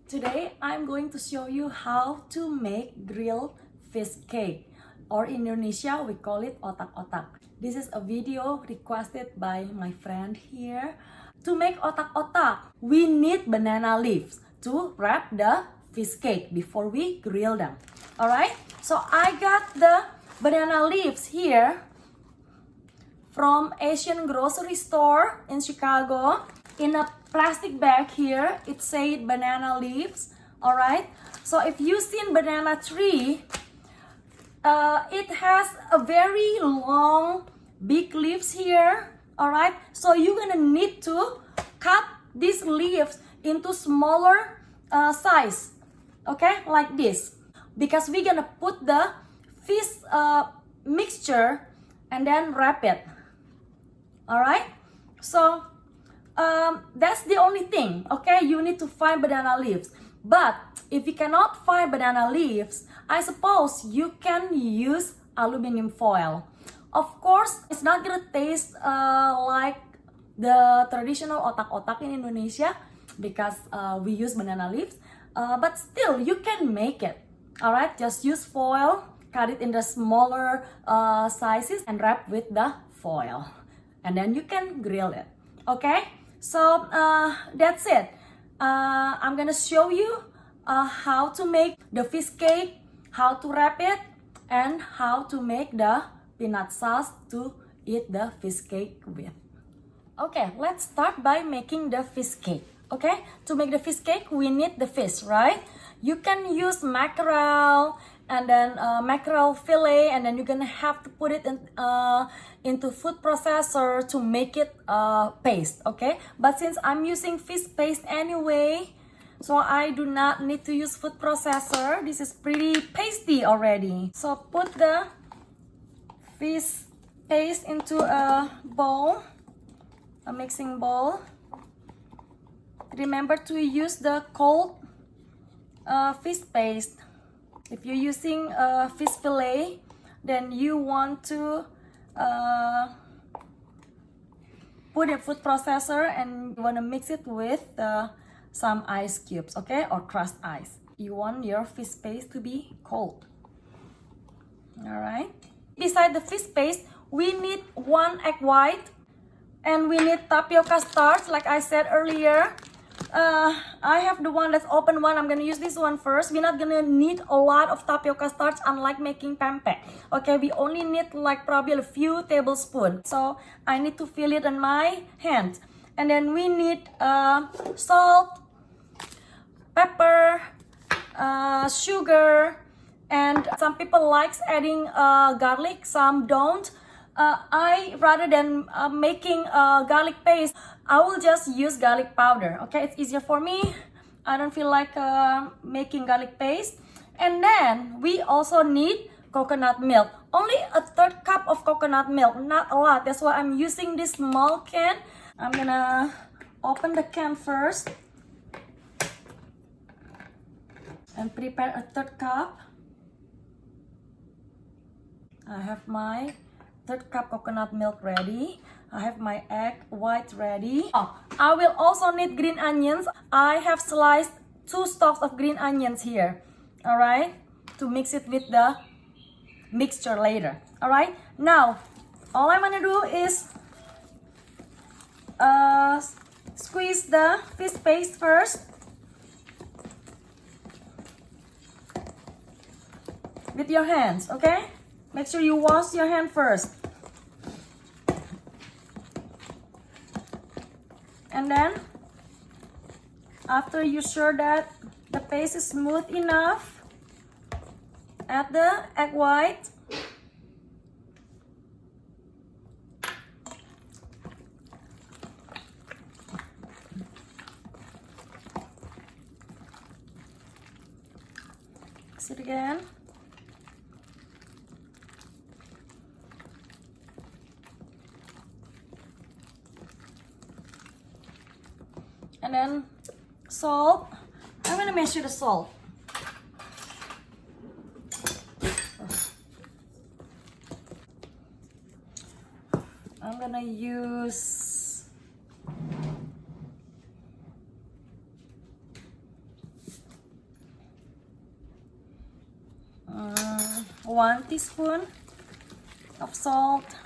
Today I'm going to show you how to make grilled fish cake, or in Indonesia we call it otak-otak. This is a video requested by my friend here. To make otak-otak, we need banana leaves to wrap the fish cake before we grill them. Alright, so I got the banana leaves here from Asian grocery store in Chicago. In a plastic bag here, it said banana leaves. Alright, so if you've seen banana tree, it has a very long big leaves here. Alright, so you're gonna need to cut these leaves into smaller size, okay, like this, because we're gonna put the fish mixture and then wrap it. Alright, so that's the only thing, okay? You need to find banana leaves. But if you cannot find banana leaves, I suppose you can use aluminum foil. Of course, it's not gonna taste like the traditional otak-otak in Indonesia because we use banana leaves. But still, you can make it. Alright, just use foil, cut it in the smaller sizes and wrap with the foil. And then you can grill it, okay? So that's it. I'm gonna show you how to make the fish cake, how to wrap it, and how to make the peanut sauce to eat the fish cake with. Okay, let's start by making the fish cake. Okay, to make the fish cake, we need the fish, right? You can use mackerel and then mackerel fillet, and then you're gonna have to put it in, into food processor to make it paste, okay? But since I'm using fish paste anyway, so I do not need to use food processor. This is pretty pasty already. So put the fish paste into a bowl, a mixing bowl. Remember to use the cold fish paste. If you're using fish fillet, then you want to put a food processor and you want to mix it with some ice cubes, okay, or crushed ice. You want your fish paste to be cold. Alright. Beside the fish paste, we need 1 egg white and we need tapioca starch, like I said earlier. I have the one that's open one. I'm gonna use this one first. We're not gonna need a lot of tapioca starch, unlike making pempek. Okay, we only need like probably a few tablespoons. So I need to feel it in my hand. And then we need salt, pepper, sugar, and some people likes adding garlic, some don't. I, rather than making garlic paste, I will just use garlic powder. Okay, it's easier for me. I don't feel like making garlic paste. And then we also need coconut milk. Only a 1/3 cup of coconut milk, not a lot. That's why I'm using this small can. I'm gonna open the can first and prepare a 1/3 cup. I have my 1/3 cup coconut milk ready. I have my egg white ready. Oh, I will also need green onions. I have sliced 2 stalks of green onions here. Alright, to mix it with the mixture later. Alright, now all I'm gonna do is squeeze the fish paste first with your hands, okay? Make sure you wash your hand first. And then, after you're sure that the paste is smooth enough, add the egg white. Mix it again. And then salt. I'm gonna measure the salt. I'm gonna use 1 teaspoon of salt,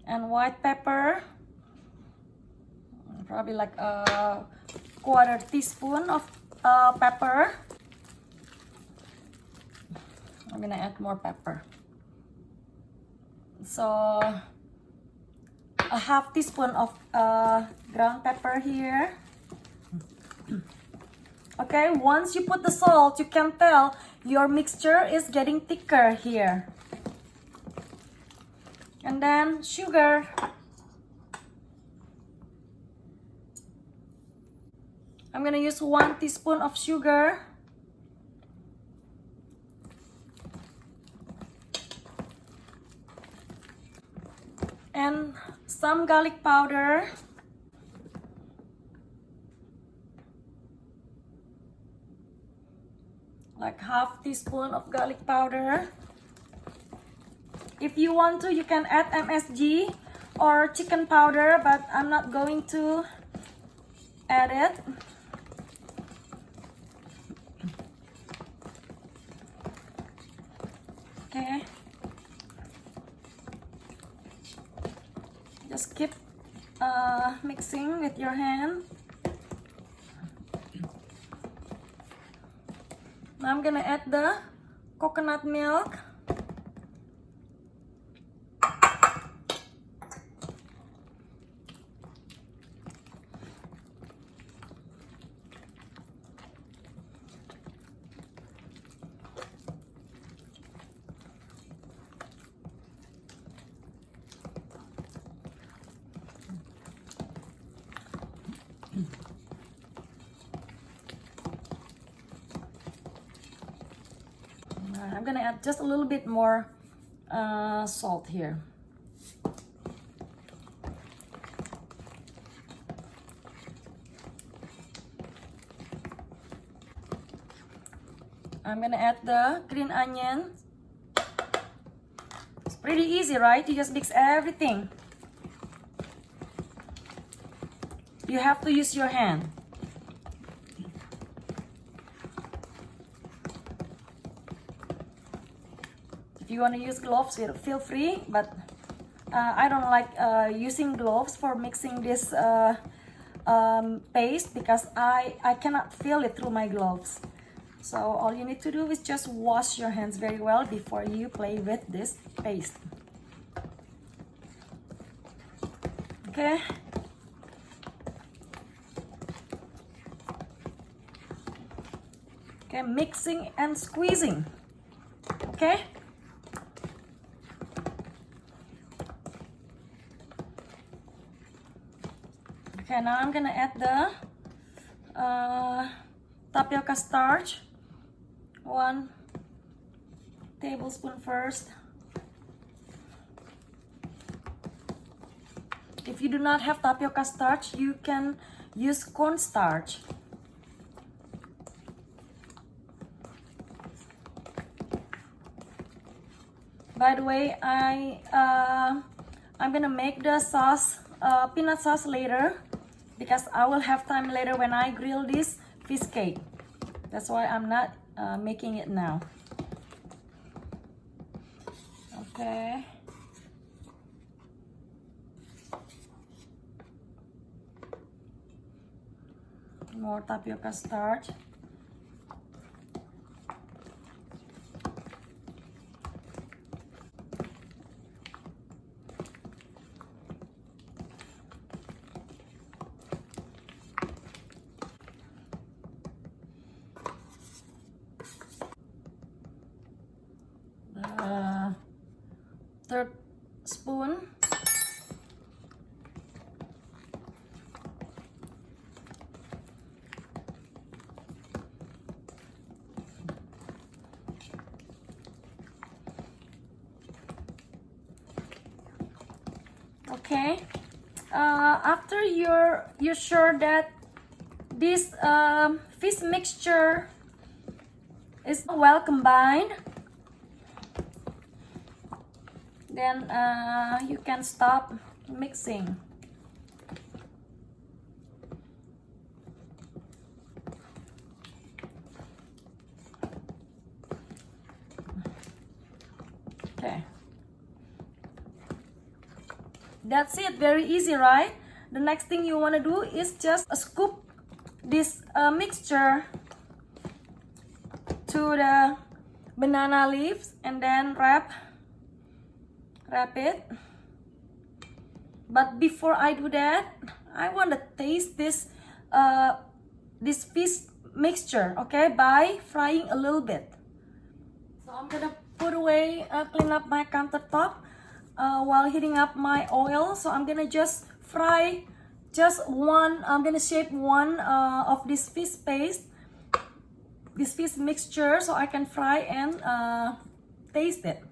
and white pepper, probably like a 1/4 teaspoon of pepper. I'm gonna add more pepper, so a 1/2 teaspoon of ground pepper here. Okay, once you put the salt, you can tell your mixture is getting thicker here. And then sugar. I'm gonna use 1 teaspoon of sugar. And some garlic powder. Like 1/2 teaspoon of garlic powder. If you want to, you can add MSG or chicken powder, but I'm not going to add it. Okay. Just keep mixing with your hand. Now I'm gonna add the coconut milk. I'm gonna add just a little bit more salt here. I'm gonna add the green onion. It's pretty easy, right? You just mix everything. You have to use your hand. If you want to use gloves, feel free, but I don't like using gloves for mixing this paste because I cannot feel it through my gloves. So all you need to do is just wash your hands very well before you play with this paste. Okay. Okay, mixing and squeezing. Okay. Okay, now I'm gonna add the tapioca starch. 1 tablespoon first. If you do not have tapioca starch, you can use cornstarch. By the way, I'm gonna make the sauce, peanut sauce later, because I will have time later when I grill this fish cake. That's why I'm not making it now. Okay. More tapioca starch. Third spoon. Okay. After you're sure that this fish mixture is well combined, then you can stop mixing. That's it, very easy, right? The next thing you want to do is just scoop this mixture to the banana leaves and then wrap it. But before I do that, I want to taste this fish mixture, okay, by frying a little bit. So I'm gonna clean up my countertop while heating up my oil. So I'm gonna just fry I'm gonna shape one of this fish paste, this fish mixture, so I can fry and taste it.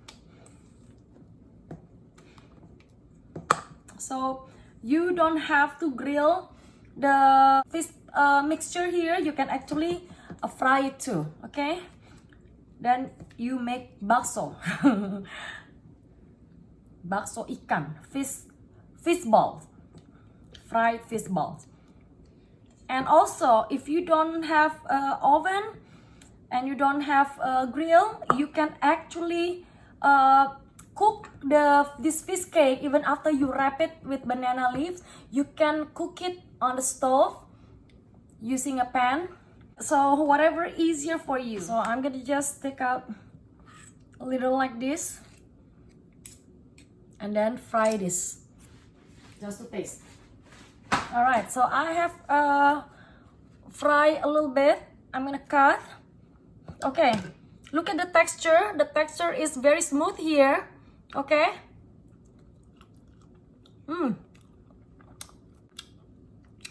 So you don't have to grill the fish mixture here. You can actually fry it too, okay? Then you make bakso. Bakso ikan, fish balls, fried fish balls. And also, if you don't have oven and you don't have a grill, you can actually cook this fish cake even after you wrap it with banana leaves. You can cook it on the stove using a pan. So whatever easier for you. So I'm gonna just take out a little like this and then fry this just to taste. All right, so I have fry a little bit. I'm gonna cut. Okay, look at the texture. The texture is very smooth here. Okay.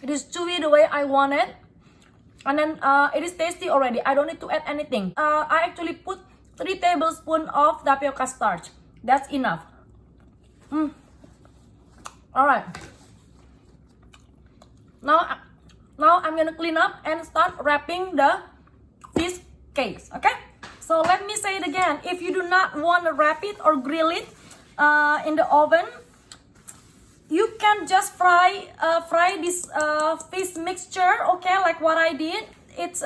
It is chewy the way I want it. And then it is tasty already. I don't need to add anything. I actually put 3 tablespoons of tapioca starch. That's enough. All right. Now I'm gonna clean up and start wrapping the fish cakes. Okay. So let me say it again. If you do not want to wrap it or grill it in the oven, you can just fry this fish mixture, okay, like what I did. It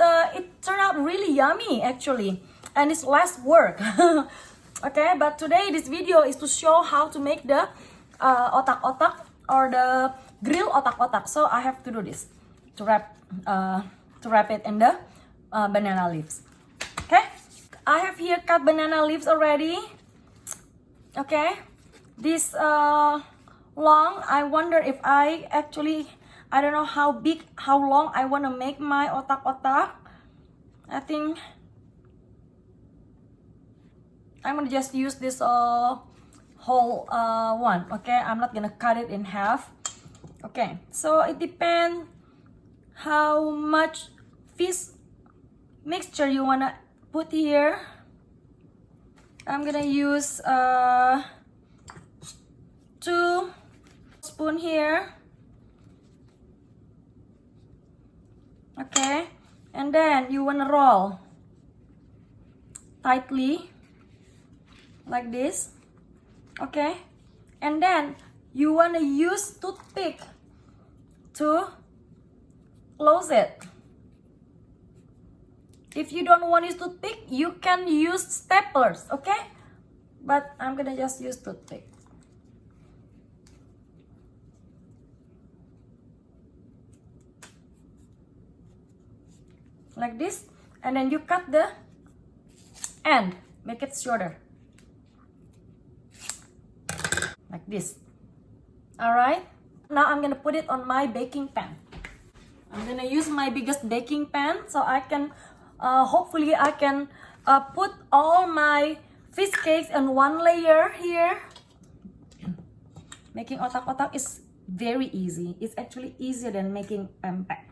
turned out really yummy actually, and it's less work. Okay, but today this video is to show how to make the otak-otak or the grill otak-otak. So I have to do this to wrap it in the banana leaves. Okay, I have here cut banana leaves already. Okay, this long. I wonder if I don't know how long I want to make my otak-otak. I think I'm gonna just use this whole one. Okay, I'm not gonna cut it in half. Okay, so it depends how much fish mixture you wanna put here. I'm gonna use 2 spoons here. Okay, and then you wanna roll tightly like this. Okay, and then you wanna use toothpick to close it. If you don't want to use toothpick, you can use staplers, okay? But I'm gonna just use toothpick. Like this, and then you cut the end, make it shorter. Like this. Alright, now I'm gonna put it on my baking pan. I'm gonna use my biggest baking pan so I can hopefully I can put all my fish cakes in one layer here. Making otak-otak is very easy. It's actually easier than making pempek.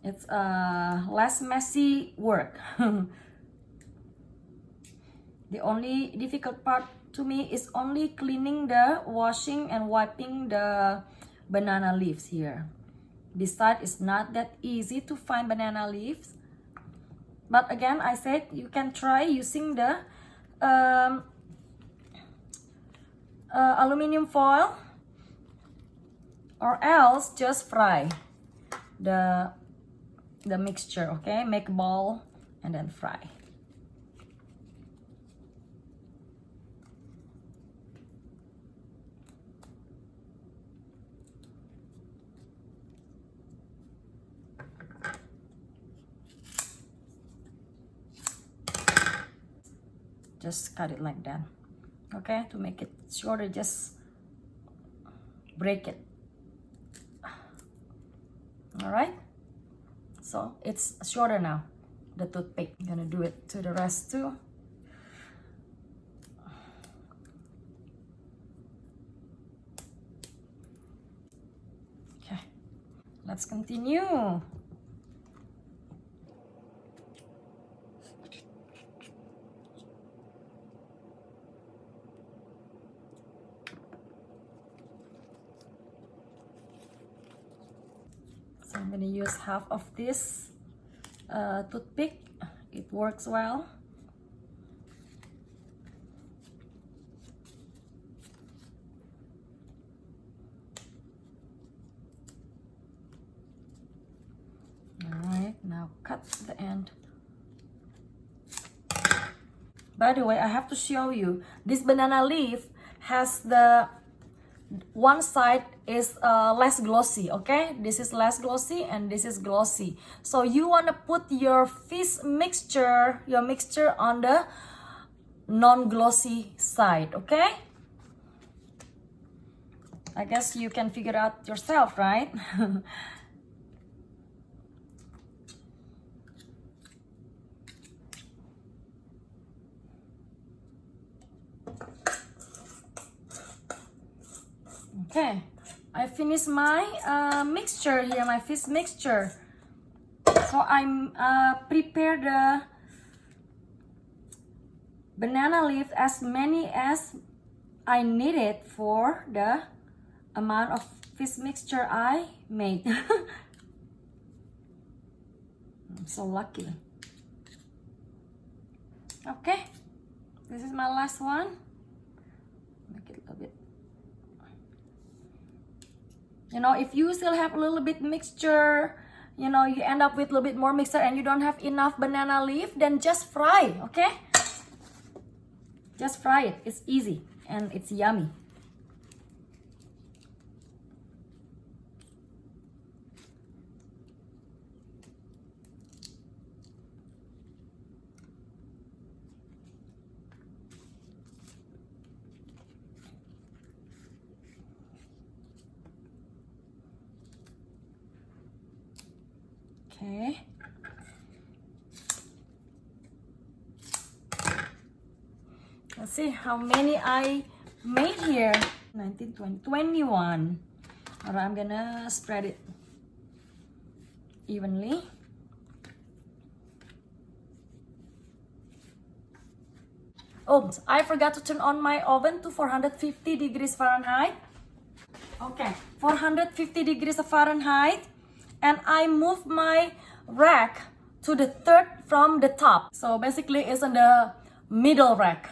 It's less messy work. The only difficult part to me is only cleaning washing and wiping the banana leaves here. Besides, it's not that easy to find banana leaves. But again, I said you can try using the aluminum foil, or else just fry the mixture. Okay, make a ball and then fry. just cut it like that. Okay, to make it shorter, just break it. All right, so it's shorter now, the toothpick. I'm gonna do it to the rest too. Okay, let's continue. So I'm gonna use half of this toothpick. It works well. Alright, now cut the end. By the way, I have to show you, this banana leaf has the one side is less glossy. Okay, this is less glossy and this is glossy. So you want to put your fish mixture, on the non-glossy side. Okay, I guess you can figure out yourself, right? Okay, I finished my mixture here, my fish mixture. So I'm prepare the banana leaf as many as I needed for the amount of fish mixture I made. I'm so lucky. Okay, this is my last one. Make it a little bit. You know, if you still have a little bit mixture, you know, you end up with a little bit more mixture and you don't have enough banana leaf, then just fry, okay? Just fry it. It's easy and it's yummy. Okay. Let's see how many I made here. 19, 20, 21. Alright, I'm gonna spread it evenly. Oops, I forgot to turn on my oven to 450 degrees Fahrenheit. Okay, 450 degrees Fahrenheit. And I move my rack to the third from the top. So basically it's on the middle rack.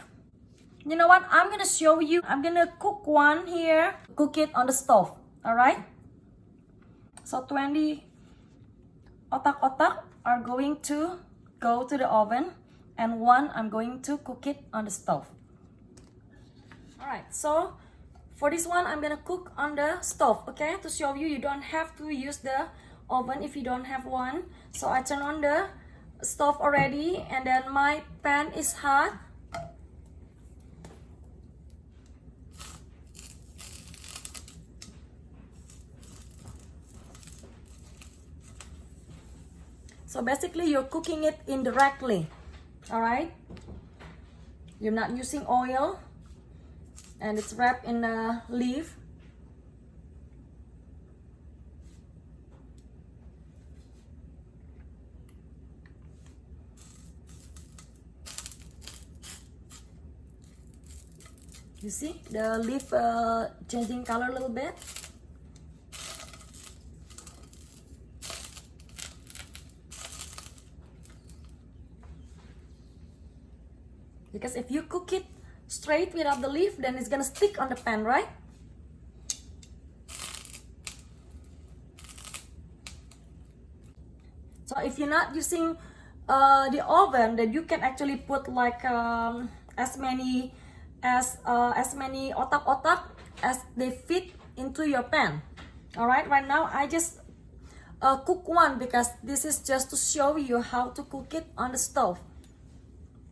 You know what? I'm gonna show you. I'm gonna cook one here. Cook it on the stove. Alright? So 20 otak-otak are going to go to the oven. And one I'm going to cook it on the stove. Alright, so for this one I'm gonna cook on the stove. Okay? To show you, you don't have to use the oven if you don't have one. So I turn on the stove already and then my pan is hot. So basically you're cooking it indirectly. Alright, you're not using oil and it's wrapped in a leaf. You see the leaf changing color a little bit. Because if you cook it straight without the leaf, then it's gonna stick on the pan, right? So if you're not using the oven, then you can actually put like as many otak-otak as they fit into your pan. All right, right now I just cook one because this is just to show you how to cook it on the stove.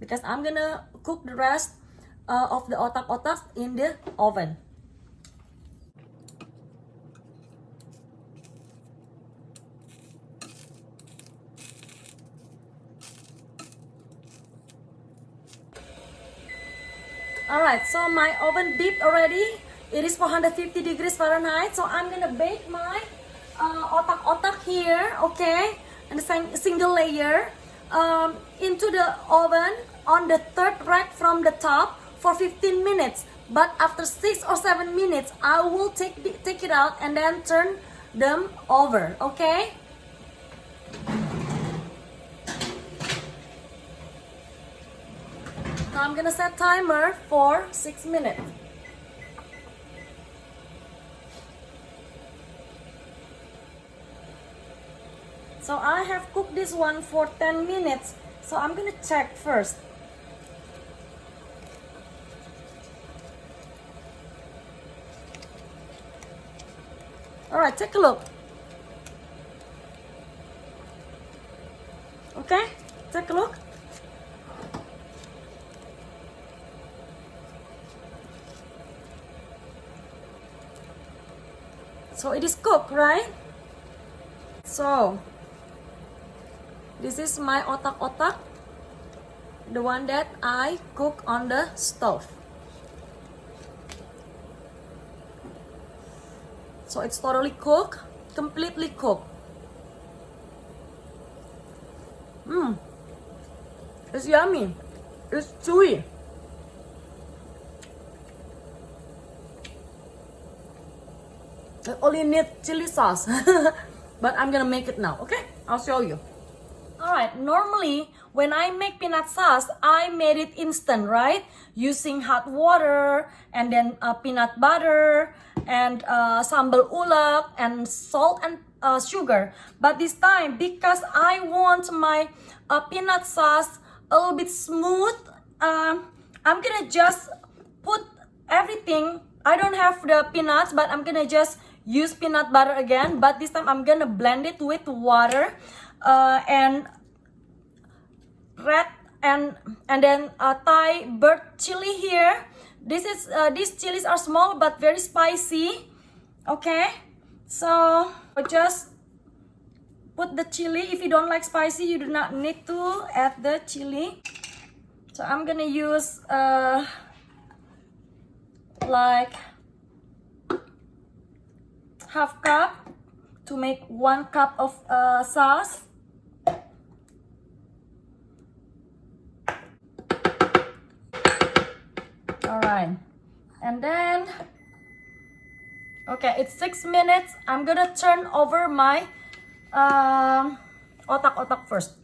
because I'm gonna cook the rest of the otak-otak in the oven. Alright, so my oven beeped already. It is 450 degrees Fahrenheit. So I'm gonna bake my otak-otak here, okay? And a single layer into the oven on the third rack from the top for 15 minutes. But after 6 or 7 minutes, I will take it out and then turn them over, okay? Now I'm gonna set timer for 6 minutes. So I have cooked this one for 10 minutes. So I'm gonna check first. Alright, take a look. Okay, take a look. So it is cooked, right? So this is my otak-otak, the one that I cook on the stove. So it's totally cooked, completely cooked. It's yummy. It's chewy. I only need chili sauce. But I'm gonna make it now, okay? I'll show you. Alright, normally when I make peanut sauce, I made it instant, right? Using hot water and then peanut butter and sambal ulek and salt and sugar. But this time, because I want my peanut sauce a little bit smooth, I'm gonna just put everything. I don't have the peanuts, but I'm gonna just use peanut butter again. But this time I'm gonna blend it with water and red and then Thai bird chili here. These chilies are small but very spicy. Okay, so just put the chili. If you don't like spicy, you do not need to add the chili. So I'm gonna use like half cup to make 1 cup of sauce. Alright, and then okay, it's 6 minutes. I'm gonna turn over my otak-otak first.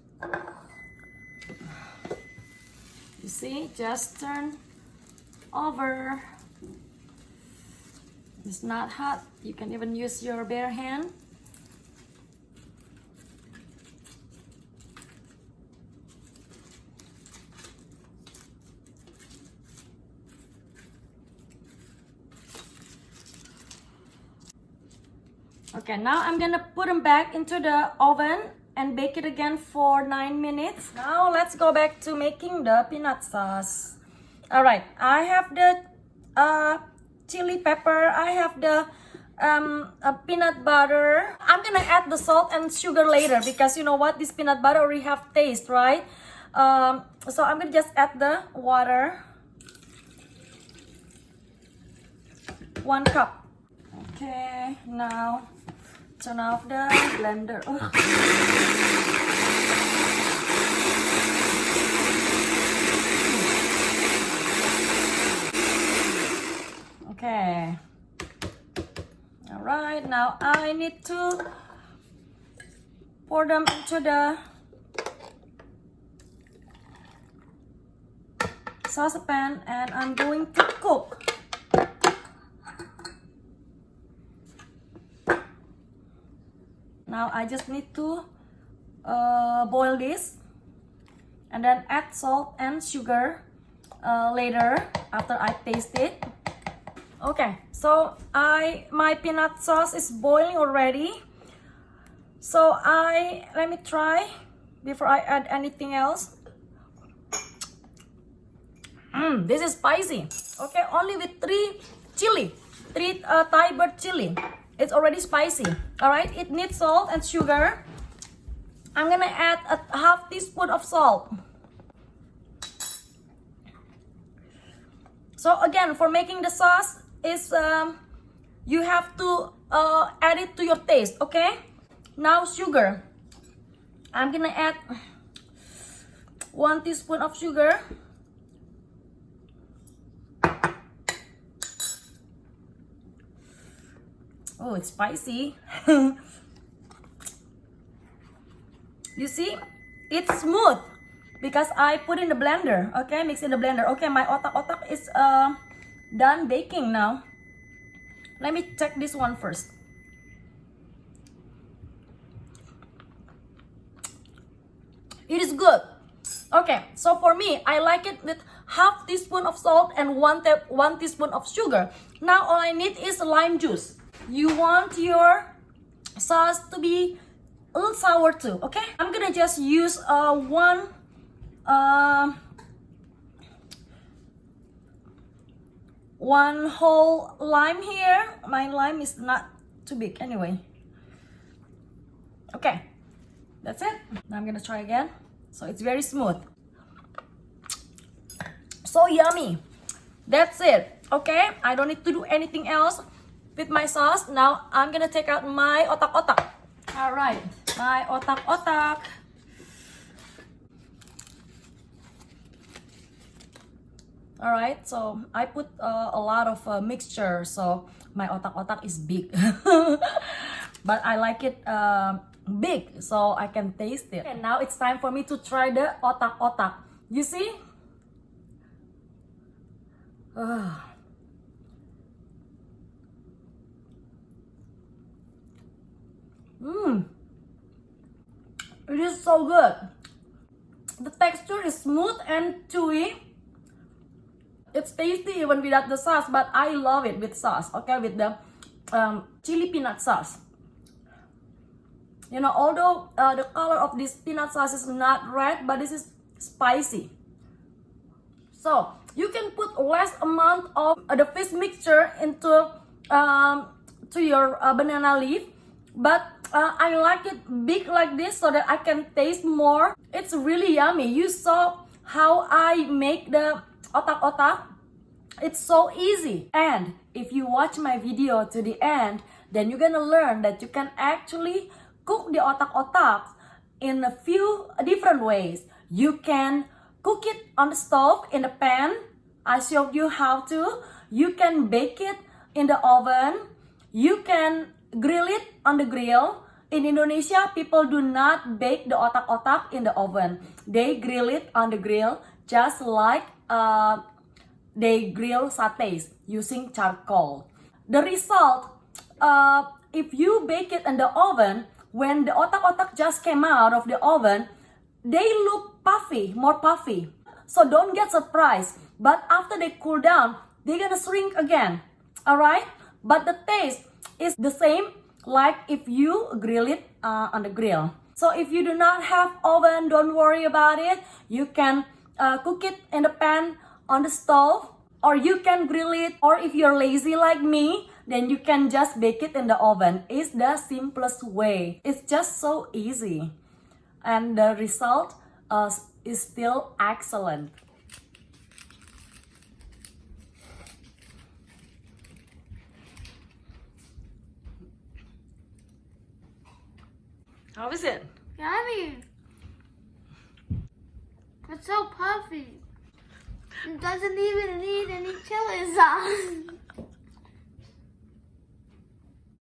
You see, just turn over. It's not hot. You can even use your bare hand. Okay, now I'm gonna put them back into the oven and bake it again for 9 minutes. Now let's go back to making the peanut sauce. Alright, I have the chili pepper, I have the peanut butter. I'm gonna add the salt and sugar later because you know what, this peanut butter already have taste, right? So I'm gonna just add the water. 1 cup. Okay, now turn off the blender. Okay. All right, now I need to pour them into the saucepan and I'm going to cook. Now I just need to boil this and then add salt and sugar later after I taste it. Okay, so my peanut sauce is boiling already. So let me try before I add anything else. This is spicy. Okay, only with 3 chili, 3 Thai bird chili. It's already spicy. All right, it needs salt and sugar. I'm gonna add a half teaspoon of salt. So again, for making the sauce is you have to add it to your taste. Okay, now sugar. I'm gonna add 1 teaspoon of sugar. Oh, it's spicy. You see, it's smooth because I put in the blender. Okay, mix in the blender. Okay, my otak-otak is done baking now. Let me check this one first. It is good. Okay, so for me, I like it with half teaspoon of salt and 1 teaspoon of sugar. Now all I need is lime juice. You want your sauce to be a little sour too, okay? I'm gonna just use one whole lime here. My lime is not too big anyway. Okay, that's it. Now I'm gonna try again. So it's very smooth. So yummy. That's it. Okay, I don't need to do anything else with my sauce. Now I'm gonna take out my otak-otak. All right, my otak-otak. All right, so I put a lot of mixture, so my otak-otak is big. But I like it big, so I can taste it. And now it's time for me to try the otak-otak. You see? It is so good. The texture is smooth and chewy. It's tasty even without the sauce, but I love it with sauce. Okay, with the chili peanut sauce. You know, although the color of this peanut sauce is not red, but this is spicy. So you can put less amount of the fish mixture into to your banana leaf, but I like it big like this so that I can taste more. It's really yummy. You saw how I make the otak-otak. It's so easy. And if you watch my video to the end, then you're gonna learn that you can actually cook the otak-otak in a few different ways. You can cook it on the stove in the pan. I showed you how to. You can bake it in the oven. You can grill it on the grill. In Indonesia, people do not bake the otak-otak in the oven. They grill it on the grill, just like they grill satays using charcoal. The result, if you bake it in the oven, when the otak-otak just came out of the oven, they look puffy, more puffy. So don't get surprised. But after they cool down, they're gonna shrink again. Alright? But the taste is the same like if you grill it on the grill. So if you do not have oven, don't worry about it. You can cook it in the pan on the stove, or you can grill it, or if you're lazy like me, then you can just bake it in the oven. It's the simplest way. It's just so easy. And the result is still excellent. How is it? Yummy. It's so puffy. It doesn't even need any chili sauce.